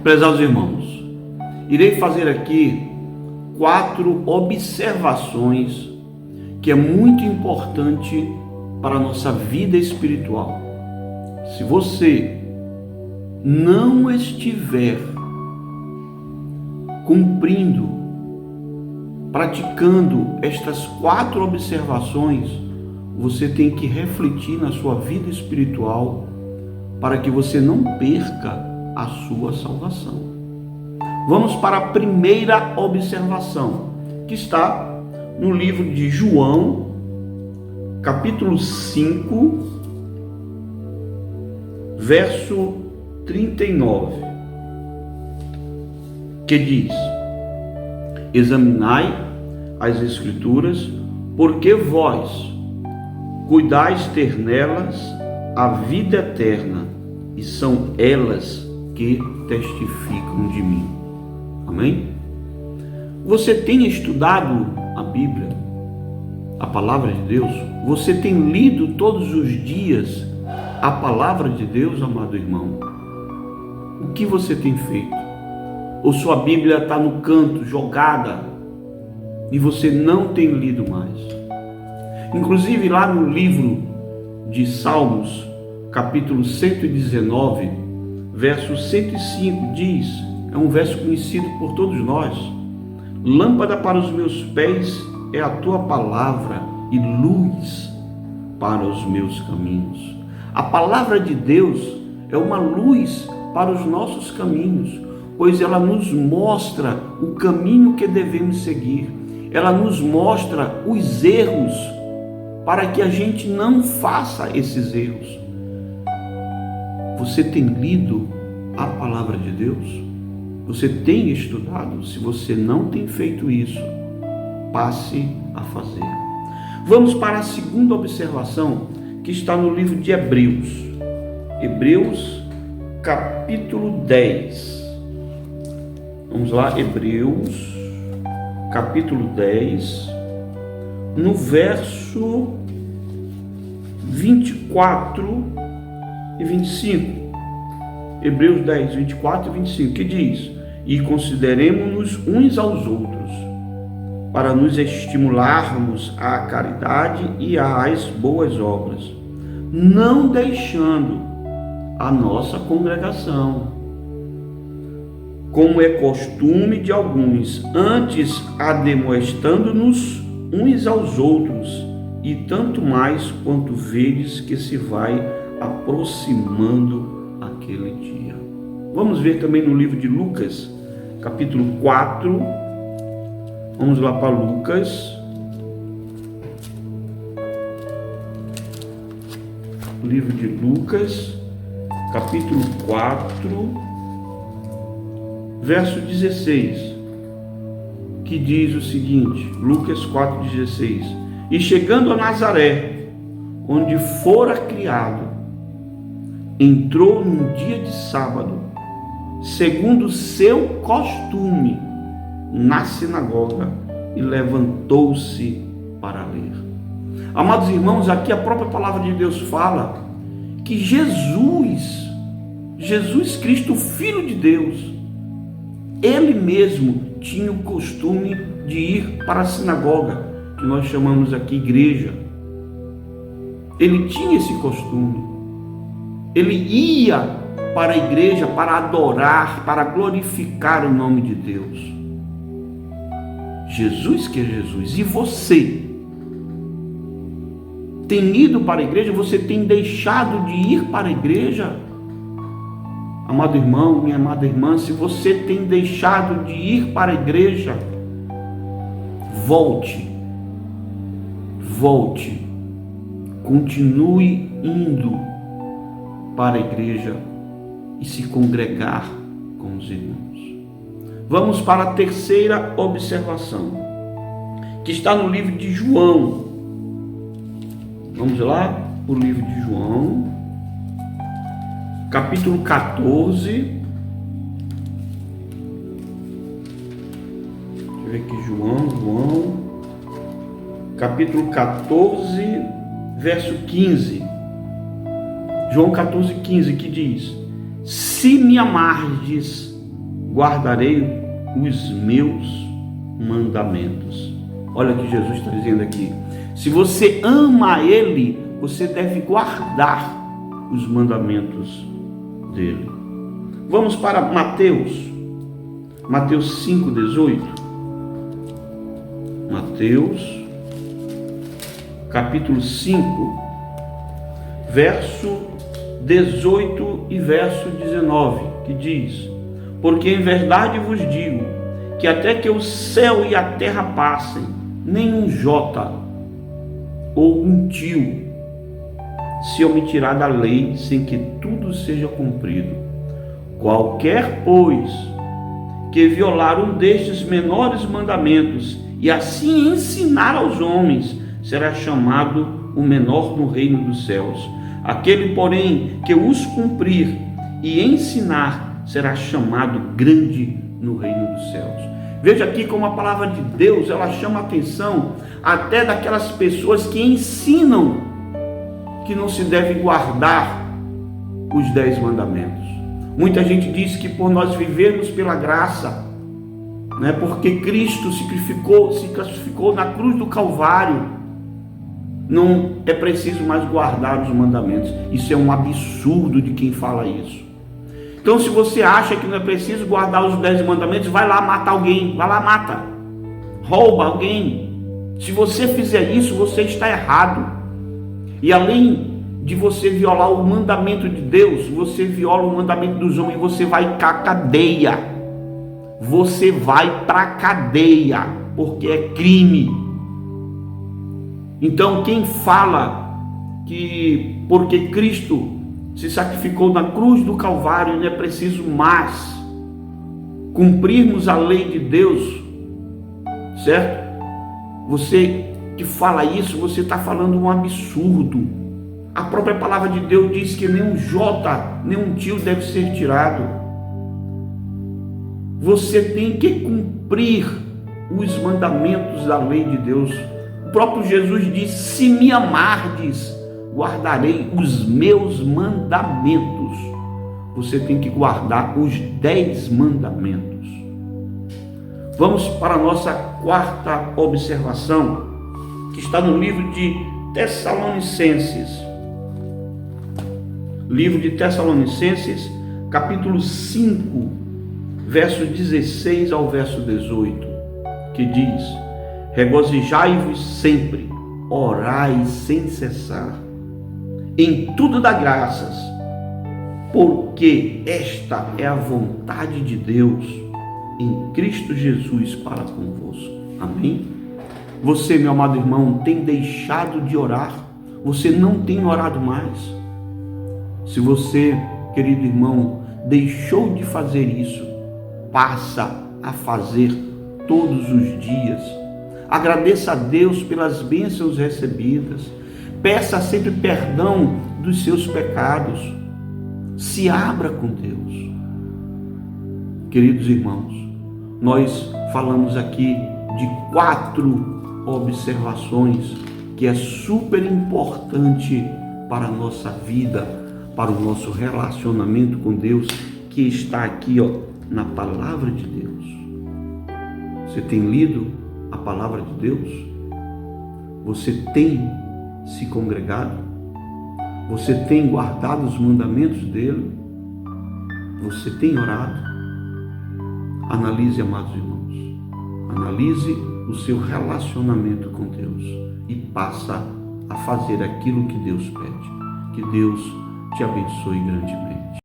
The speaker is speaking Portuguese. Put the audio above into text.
Prezados irmãos, irei fazer aqui 4 observações que é muito importante para a nossa vida espiritual. Se você não estiver cumprindo, praticando estas 4 observações, você tem que refletir na sua vida espiritual para que você não perca a sua salvação. Vamos para a primeira observação, que está no livro de João, capítulo 5, verso 39, que diz: examinai as Escrituras, porque vós cuidais ter nelas a vida eterna, e são elas que testificam de mim. Amém? Você tem estudado a Bíblia, a palavra de Deus? Você tem lido todos os dias a palavra de Deus, amado irmão? O que você tem feito? Ou sua Bíblia está no canto, jogada, e você não tem lido mais? Inclusive lá no livro de Salmos, capítulo 119, verso 105, diz, é um verso conhecido por todos nós: lâmpada para os meus pés é a tua palavra e luz para os meus caminhos. A palavra de Deus é uma luz para os nossos caminhos, pois ela nos mostra o caminho que devemos seguir. Ela nos mostra os erros para que a gente não faça esses erros. Você tem lido a palavra de Deus? Você tem estudado? Se você não tem feito isso, passe a fazer. Vamos para a segunda observação, que está no livro de Hebreus. Hebreus, capítulo 10. Vamos lá, Hebreus, capítulo 10, no verso 24 e 25. Hebreus 10, 24 e 25, que diz: e consideremos-nos uns aos outros, para nos estimularmos à caridade e às boas obras, não deixando a nossa congregação, como é costume de alguns, antes admoestando-nos uns aos outros, e tanto mais quanto vedes que se vai aproximando aquele dia. Vamos ver também no livro de Lucas, capítulo 4. Vamos lá para Lucas. Livro de Lucas, capítulo 4, verso 16, que diz o seguinte, Lucas 4,16: e chegando a Nazaré, onde fora criado, entrou num dia de sábado, segundo seu costume, na sinagoga, e levantou-se para ler. Amados irmãos, aqui a própria palavra de Deus fala que Jesus Cristo, o Filho de Deus, ele mesmo tinha o costume de ir para a sinagoga, que nós chamamos aqui igreja. Ele tinha esse costume. Ele ia para a igreja para adorar, para glorificar o nome de Deus. Jesus que é Jesus. E você tem ido para a igreja? Você tem deixado de ir para a igreja? Amado irmão, minha amada irmã, se você tem deixado de ir para a igreja, volte, continue indo para a igreja e se congregar com os irmãos. Vamos para a terceira observação, que está no livro de João. Vamos lá, o livro de João, capítulo 14. Deixa eu ver aqui, João, capítulo 14, verso 15. João 14, 15, que diz: se me amardes, guardarei os meus mandamentos. Olha o que Jesus está dizendo aqui. Se você ama Ele, você deve guardar os mandamentos dele. Vamos para Mateus 5,18. Mateus, capítulo 5, verso 18 e verso 19, que diz: porque em verdade vos digo, que até que o céu e a terra passem, nem um jota ou um tio se omitirá da lei, sem que tudo seja cumprido. Qualquer, pois, que violar um destes menores mandamentos e assim ensinar aos homens, será chamado o menor no reino dos céus. Aquele, porém, que os cumprir e ensinar, será chamado grande no reino dos céus. Veja aqui como a palavra de Deus, ela chama a atenção até daquelas pessoas que ensinam que não se deve guardar os 10 mandamentos. Muita gente diz que por nós vivermos pela graça, porque Cristo se classificou na cruz do Calvário, não é preciso mais guardar os mandamentos. Isso é um absurdo de quem fala isso. Então, se você acha que não é preciso guardar os 10 mandamentos, vai lá matar alguém, vai lá, mata, rouba alguém. Se você fizer isso, você está errado. E além de você violar o mandamento de Deus, você viola o mandamento dos homens, você vai para a cadeia. Você vai para a cadeia, porque é crime. Então, quem fala que porque Cristo se sacrificou na cruz do Calvário, não é preciso mais cumprirmos a lei de Deus, certo? Você que fala isso, você está falando um absurdo. A própria palavra de Deus diz que nem um jota, nem um tio deve ser tirado. Você tem que cumprir os mandamentos da lei de Deus. O próprio Jesus disse: se me amardes, guardarei os meus mandamentos. Você tem que guardar os 10 mandamentos. Vamos para a nossa quarta observação, que está no livro de Tessalonicenses. Livro de Tessalonicenses, capítulo 5, verso 16 ao verso 18, que diz: regozijai-vos sempre, orai sem cessar, em tudo dá graças, porque esta é a vontade de Deus em Cristo Jesus para convosco. Amém? Você, meu amado irmão, tem deixado de orar? Você não tem orado mais? Se você, querido irmão, deixou de fazer isso, passa a fazer todos os dias. Agradeça a Deus pelas bênçãos recebidas. Peça sempre perdão dos seus pecados. Se abra com Deus. Queridos irmãos, nós falamos aqui de 4 observações que é super importante para a nossa vida, para o nosso relacionamento com Deus, que está aqui, na palavra de Deus. Você tem lido a palavra de Deus? Você tem se congregado? Você tem guardado os mandamentos dele? Você tem orado? Analise, amados irmãos. Analise o seu relacionamento com Deus e passa a fazer aquilo que Deus pede. Que Deus te abençoe grandemente.